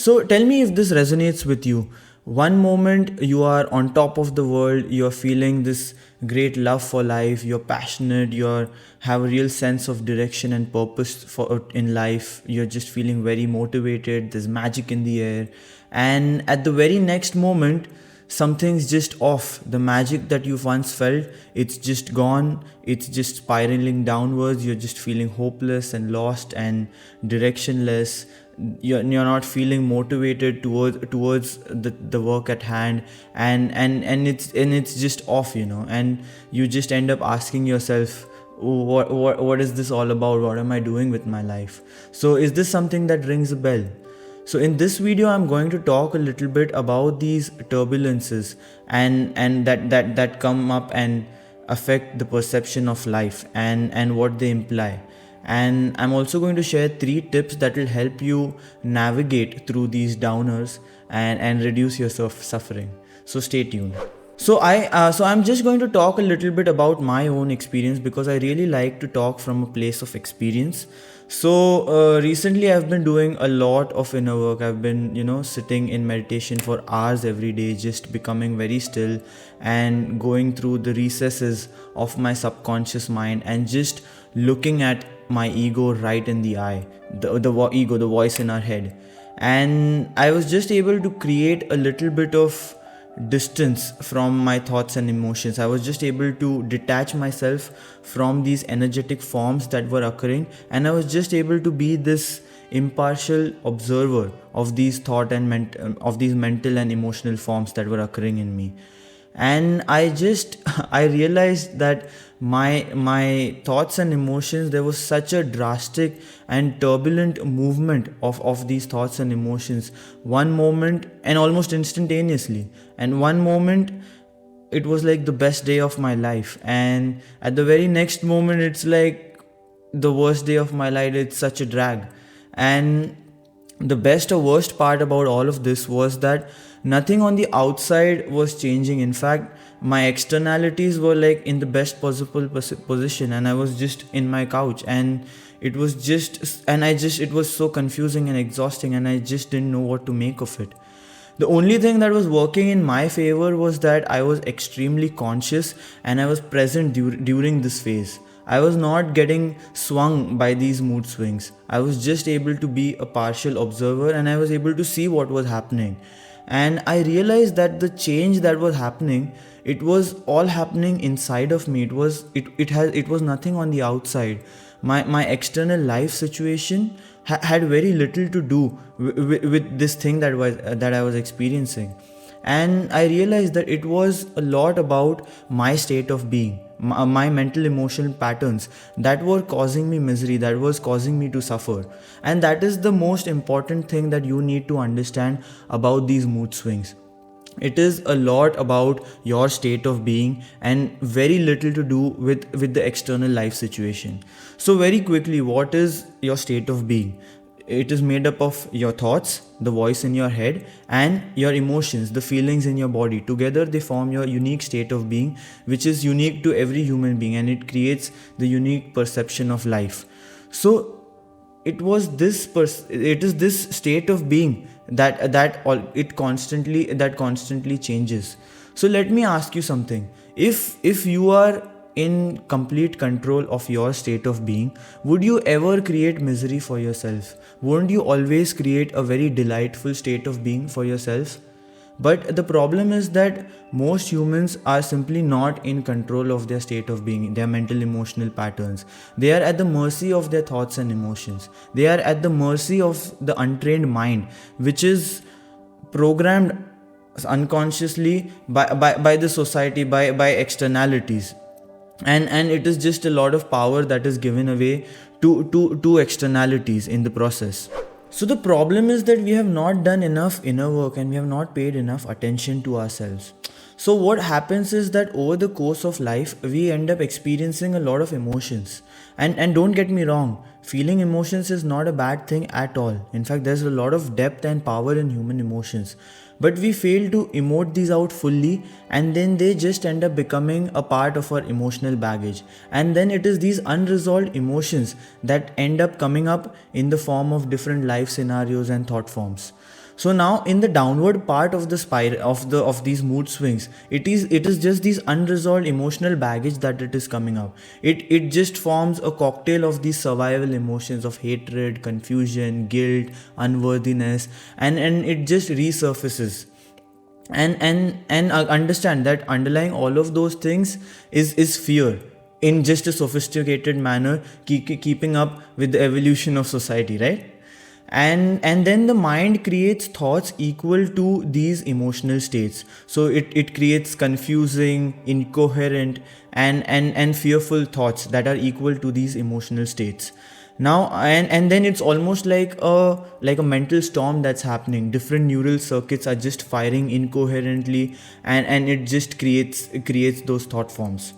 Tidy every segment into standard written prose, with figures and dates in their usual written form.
So tell me if this resonates with you. One moment you are on top of the world, you're feeling this great love for life, you're passionate, you have a real sense of direction and purpose for in life. You're just feeling very motivated. There's magic in the air, and at the very next moment, something's just off. The magic that you once felt, it's just gone. It's just spiraling downwards. You're just feeling hopeless and lost and directionless. You're not feeling motivated towards the work at hand, and it's just off, and you just end up asking yourself, what is this all about? What am I doing with my life? So is this something that rings a bell? So in this video, I'm going to talk a little bit about these turbulences and that come up and affect the perception of life and what they imply. And I'm also going to share 3 tips that will help you navigate through these downers and reduce your suffering. So stay tuned. So I'm just going to talk a little bit about my own experience, because I really like to talk from a place of experience. So recently I've been doing a lot of inner work. I've been sitting in meditation for hours every day, just becoming very still and going through the recesses of my subconscious mind and just looking at my ego right in the eye, the ego, the voice in our head. And I was just able to create a little bit of distance from my thoughts and emotions. I was just able to detach myself from these energetic forms that were occurring, and I was just able to be this impartial observer of these thought and of these mental and emotional forms that were occurring in me. And I realized that my thoughts and emotions, there was such a drastic and turbulent movement of these thoughts and emotions. One moment, and almost instantaneously, and one moment it was like the best day of my life, and at the very next moment it's like the worst day of my life. It's such a drag. And the best or worst part about all of this was that nothing on the outside was changing. In fact, my externalities were like in the best possible position, and I was just in my couch, and it was it was so confusing and exhausting, and I just didn't know what to make of it. The only thing that was working in my favor was that I was extremely conscious and I was present during this phase. I was not getting swung by these mood swings. I was just able to be a partial observer, and I was able to see what was happening. And I realized that the change that was happening, it was all happening inside of me. It was nothing on the outside. My external life situation had very little to do with this thing that I was experiencing. And I realized that it was a lot about my state of being, my mental emotional patterns that were causing me misery, that was causing me to suffer. And that is the most important thing that you need to understand about these mood swings. It is a lot about your state of being and very little to do with the external life situation. So very quickly, what is your state of being? It is made up of your thoughts, the voice in your head, and your emotions, the feelings in your body. Together they form your unique state of being, which is unique to every human being, and it creates the unique perception of life. So it is this state of being that constantly changes. So let me ask you something. If you are in complete control of your state of being, would you ever create misery for yourself? Wouldn't you always create a very delightful state of being for yourself? But the problem is that most humans are simply not in control of their state of being, their mental emotional patterns. They are at the mercy of their thoughts and emotions. They are at the mercy of the untrained mind, which is programmed unconsciously by the society, by externalities. And it is just a lot of power that is given away to externalities in the process. So the problem is that we have not done enough inner work, and we have not paid enough attention to ourselves. So what happens is that over the course of life, we end up experiencing a lot of emotions. And don't get me wrong, feeling emotions is not a bad thing at all. In fact, there's a lot of depth and power in human emotions. But we fail to emote these out fully, and then they just end up becoming a part of our emotional baggage. And then it is these unresolved emotions that end up coming up in the form of different life scenarios and thought forms. So now in the downward part of the spiral of these mood swings, it is just these unresolved emotional baggage that it is coming up. It just forms a cocktail of these survival emotions of hatred, confusion, guilt, unworthiness, and it just resurfaces. And understand that underlying all of those things is fear in just a sophisticated manner, keeping up with the evolution of society, right? And then the mind creates thoughts equal to these emotional states. So it creates confusing, incoherent, and fearful thoughts that are equal to these emotional states. Now and then it's almost like a mental storm that's happening. Different neural circuits are just firing incoherently, and it just creates those thought forms.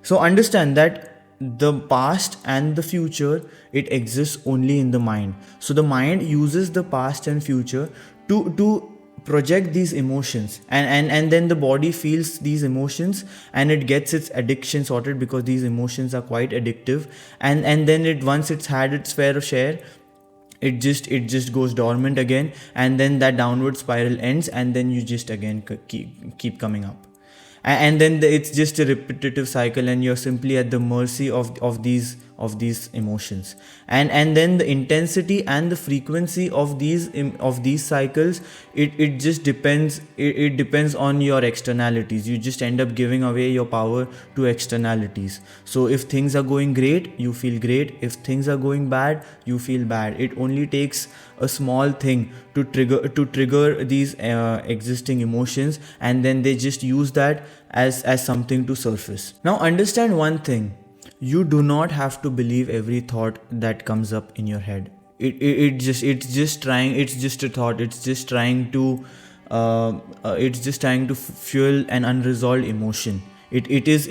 So understand that the past and the future, it exists only in the mind. So the mind uses the past and future to project these emotions, and then the body feels these emotions, and it gets its addiction sorted, because these emotions are quite addictive. And then it, once it's had its fair share, it just goes dormant again, and then that downward spiral ends, and then you just again keep coming up. And then it's just a repetitive cycle, and you're simply at the mercy of these emotions. And then the intensity and the frequency of these cycles, it just depends. It depends on your externalities. You just end up giving away your power to externalities. So if things are going great, you feel great. If things are going bad, you feel bad. It only takes a small thing to trigger these existing emotions, and then they just use that as something to surface. Now understand one thing: you do not have to believe every thought that comes up in your head. It's just a thought. It's just trying to fuel an unresolved emotion. It is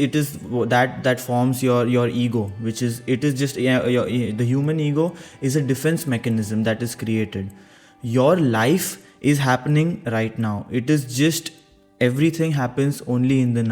that forms your ego, which is, it is just, the human ego is a defense mechanism that is created. Your life is happening right now. It is just, everything happens only in the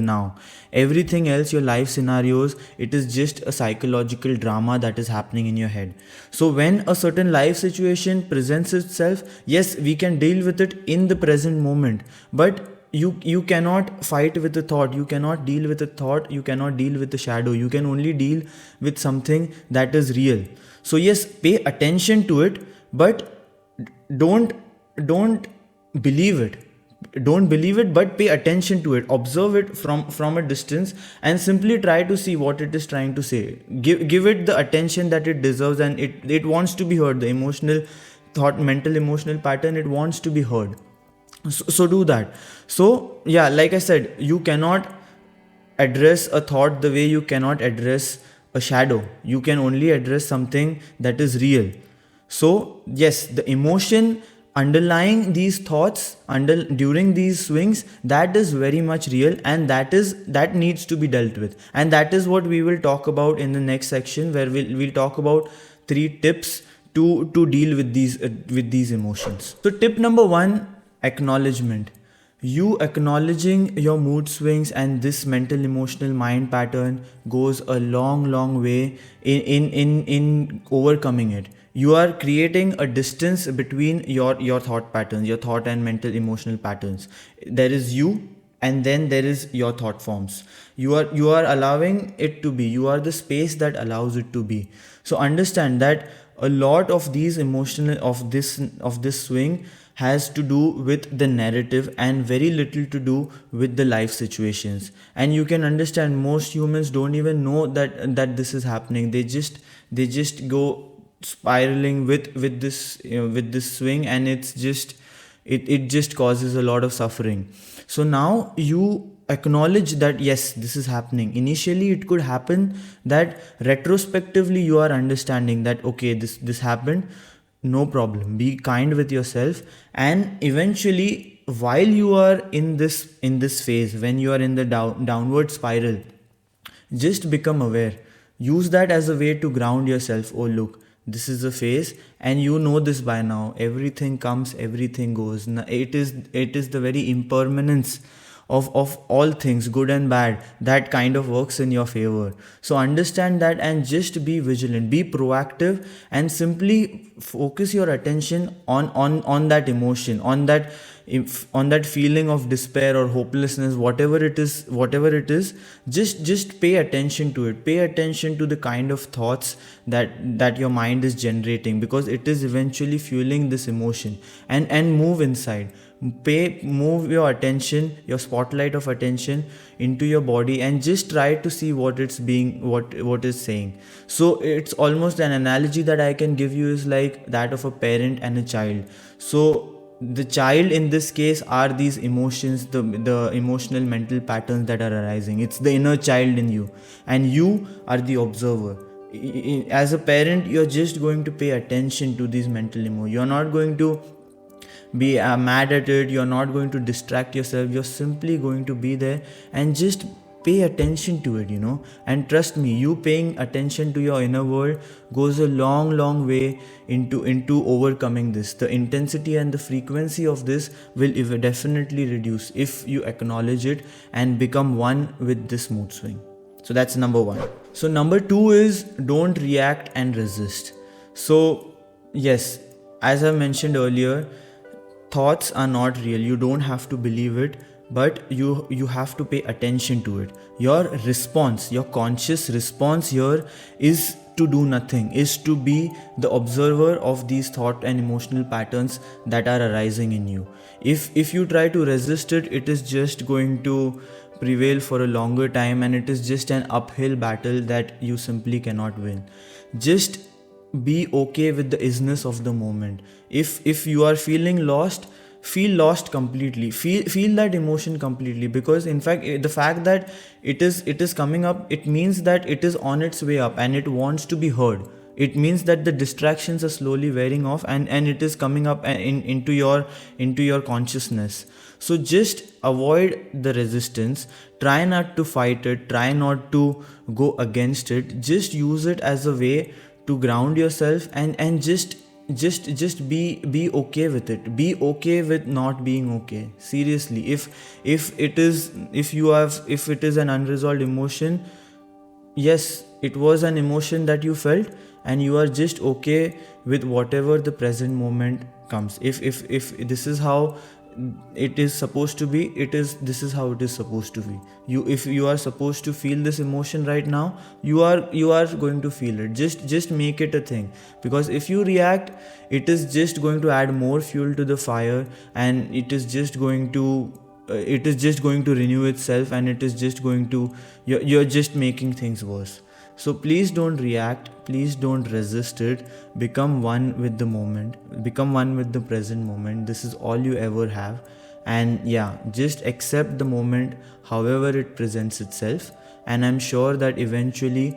now. Everything else, your life scenarios, it is just a psychological drama that is happening in your head. So when a certain life situation presents itself, yes, we can deal with it in the present moment, but you cannot fight with the thought. You cannot deal with the thought. You cannot deal with the shadow. You can only deal with something that is real. So yes, pay attention to it, but don't believe it. Don't believe it, but pay attention to it. Observe it from a distance, and simply try to see what it is trying to say. Give it the attention that it deserves, and it wants to be heard. The emotional thought, mental emotional pattern, it wants to be heard. So do that. So yeah, like I said, you cannot address a thought the way you cannot address a shadow. You can only address something that is real. So yes, the emotion underlying these thoughts during these swings, that is very much real, and that needs to be dealt with. And that is what we will talk about in the next section, where we'll talk about 3 tips to deal with these emotions. So tip number 1: acknowledgement. You acknowledging your mood swings and this mental emotional mind pattern goes a long way in overcoming it. You are creating a distance between your thought patterns, your thought and mental emotional patterns. There is you, and then there is your thought forms. You are allowing it to be. You are the space that allows it to be. So understand that a lot of these emotional of this swing has to do with the narrative, and very little to do with the life situations. And you can understand, most humans don't even know that this is happening. They just go spiraling with this swing, and it just causes a lot of suffering. So now you acknowledge that yes, this is happening. Initially it could happen that retrospectively you are understanding that okay, this happened. No problem, be kind with yourself. And eventually, while you are in this phase, when you are in the downward spiral, just become aware. Use that as a way to ground yourself. Oh look, this is a phase, and you know this by now. Everything comes, everything goes. It is the very impermanence of all things, good and bad, that kind of works in your favor. So understand that and just be vigilant, be proactive, and simply focus your attention on that emotion, on that, if on that feeling of despair or hopelessness, whatever it is. Just pay attention to it, pay attention to the kind of thoughts that your mind is generating, because it is eventually fueling this emotion. And move inside, move your attention, your spotlight of attention into your body, and just try to see what is saying. So it's almost an analogy that I can give you is like that of a parent and a child. So the child in this case are these emotions, the emotional mental patterns that are arising. It's the inner child in you, and you are the observer. As a parent, you're just going to pay attention to these mental emotions. You're not going to be mad at it, you're not going to distract yourself, you're simply going to be there and just pay attention to it, and trust me, you paying attention to your inner world goes a long way into overcoming this. The intensity and the frequency of this will definitely reduce if you acknowledge it and become one with this mood swing. So that's number one. So number two is don't react and resist. So yes, as I mentioned earlier, thoughts are not real. You don't have to believe it, but you have to pay attention to it. Your response, your conscious response here is to do nothing, is to be the observer of these thought and emotional patterns that are arising in you. If you try to resist it, it is just going to prevail for a longer time, and it is just an uphill battle that you simply cannot win. Just be okay with the isness of the moment. If you are feeling lost, feel lost completely, feel that emotion completely, because in fact the fact that it is coming up, it means that it is on its way up and it wants to be heard. It means that the distractions are slowly wearing off, and it is coming up into your consciousness. So just avoid the resistance, try not to fight it, try not to go against it, just use it as a way to ground yourself, and just be okay with it. Be okay with not being okay. Seriously, if it is an unresolved emotion, yes, it was an emotion that you felt, and you are just okay with whatever the present moment comes. If this is how it is supposed to be, this is how it is supposed to be. If you are supposed to feel this emotion right now, you are going to feel it. Just make it a thing, because if you react, it is just going to add more fuel to the fire, and it is just going to renew itself, and it is just going to, you're just making things worse. So please don't react, please don't resist it. Become one with the moment, become one with the present moment. This is all you ever have. And yeah, just accept the moment however it presents itself, and I'm sure that eventually,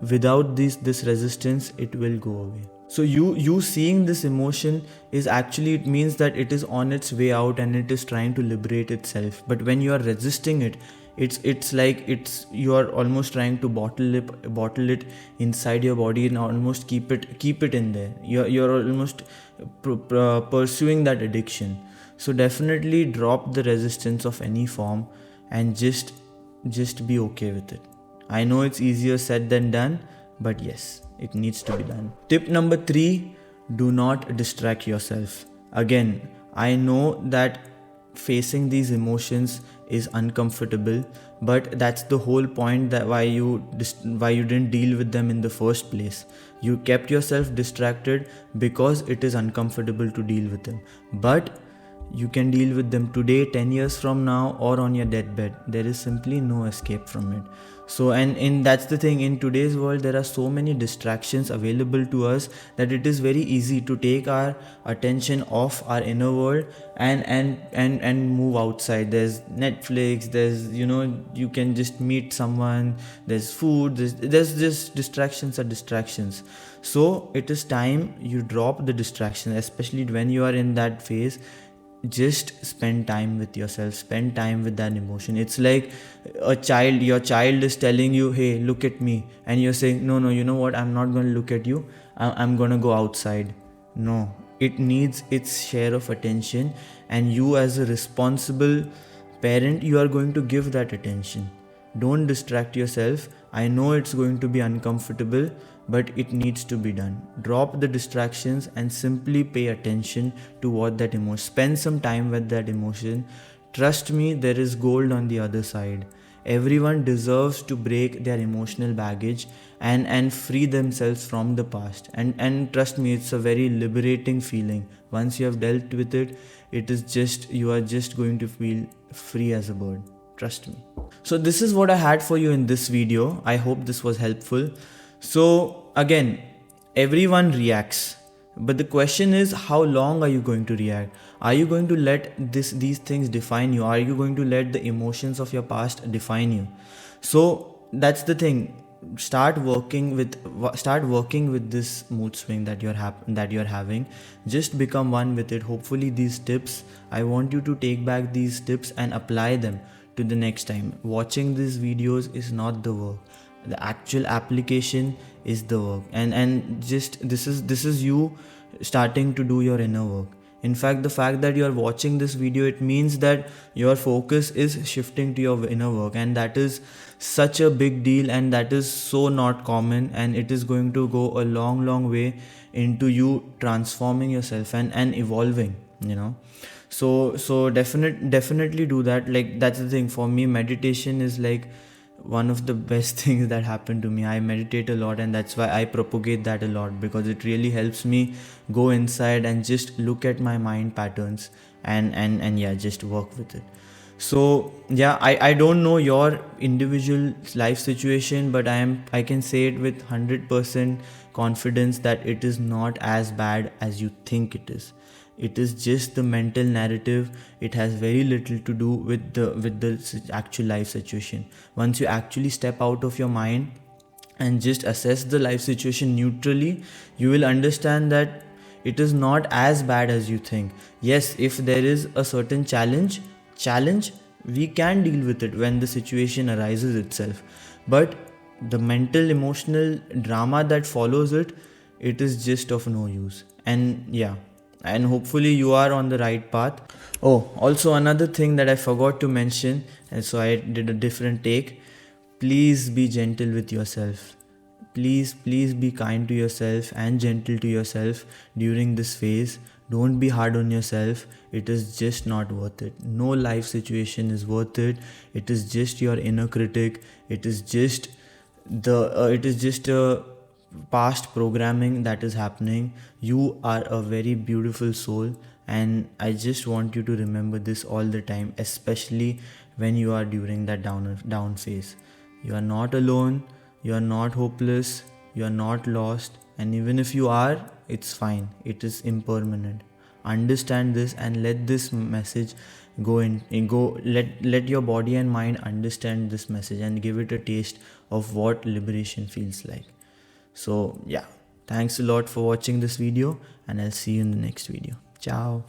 without this resistance, it will go away. So you seeing this emotion is actually, it means that it is on its way out and it is trying to liberate itself. But when you are resisting it, it's like you are almost trying to bottle it inside your body, and almost keep it in there. You're almost pursuing that addiction. So definitely drop the resistance of any form, and just be okay with it. I know it's easier said than done, but yes, it needs to be done. Tip number 3, do not distract yourself. Again, I know that facing these emotions is uncomfortable, but that's the whole point, that why you didn't deal with them in the first place. You kept yourself distracted because it is uncomfortable to deal with them. But you can deal with them today, 10 years from now, or on your deathbed. There is simply no escape from it. So, and that's the thing, in today's world there are so many distractions available to us that it is very easy to take our attention off our inner world and move outside. There's Netflix, there's, you can just meet someone, there's food, there's just distractions. So it is time you drop the distraction, especially when you are in that phase. Just spend time with yourself, spend time with that emotion. It's like your child is telling you, hey, look at me, and you're saying, no, you know what, I'm not going to look at you, I'm going to go outside. No, it needs its share of attention, and you as a responsible Parent, you are going to give that attention. Don't distract yourself. I know it's going to be uncomfortable, but it needs to be done. Drop the distractions and simply pay attention to what that emotion. Spend some time with that emotion. Trust me, there is gold on the other side. Everyone deserves to break their emotional baggage and free themselves from the past. And trust me, it's a very liberating feeling. Once you have dealt with it, you are just going to feel free as a bird. Trust me. So this is what I had for you in this video. I hope this was helpful. So again, everyone reacts. But the question is, how long are you going to react? Are you going to let these things define you? Are you going to let the emotions of your past define you? So that's the thing. Start working with this mood swing that you're having. Just become one with it. Hopefully these tips, I want you to take back these tips and apply them to the next time. Watching these videos is not the work. The actual application is the work, and just this is you starting to do your inner work. In fact, the fact that you are watching this video, it means that your focus is shifting to your inner work, and that is such a big deal, and that is so not common, and it is going to go a long way into you transforming yourself and evolving, so definitely do that. Like, that's the thing. For me, meditation is like one of the best things that happened to me. I meditate a lot, and that's why I propagate that a lot, because it really helps me go inside and just look at my mind patterns and yeah, just work with it. So yeah, I don't know your individual life situation, but I can say it with 100% confidence that it is not as bad as you think it is. It is just the mental narrative. It has very little to do with the actual life situation. Once you actually step out of your mind and just assess the life situation neutrally, you will understand that it is not as bad as you think. Yes, if there is a certain challenge, we can deal with it when the situation arises itself. But the mental emotional drama that follows it is just of no use. And yeah, and hopefully you are on the right path. Oh, also another thing that I forgot to mention, and so I did a different take. Please be gentle with yourself. Please be kind to yourself and gentle to yourself during this phase. Don't be hard on yourself. It is just not worth it. No life situation is worth it. It is just your inner critic. It is just a past programming that is happening. You are a very beautiful soul, and I just want you to remember this all the time, especially when you are during that down phase. You are not alone. You are not hopeless. You are not lost. And even if you are, it's fine. It is impermanent. Understand this and let this message let your body and mind understand this message and give it a taste of what liberation feels like. So yeah, thanks a lot for watching this video, and I'll see you in the next video. Ciao.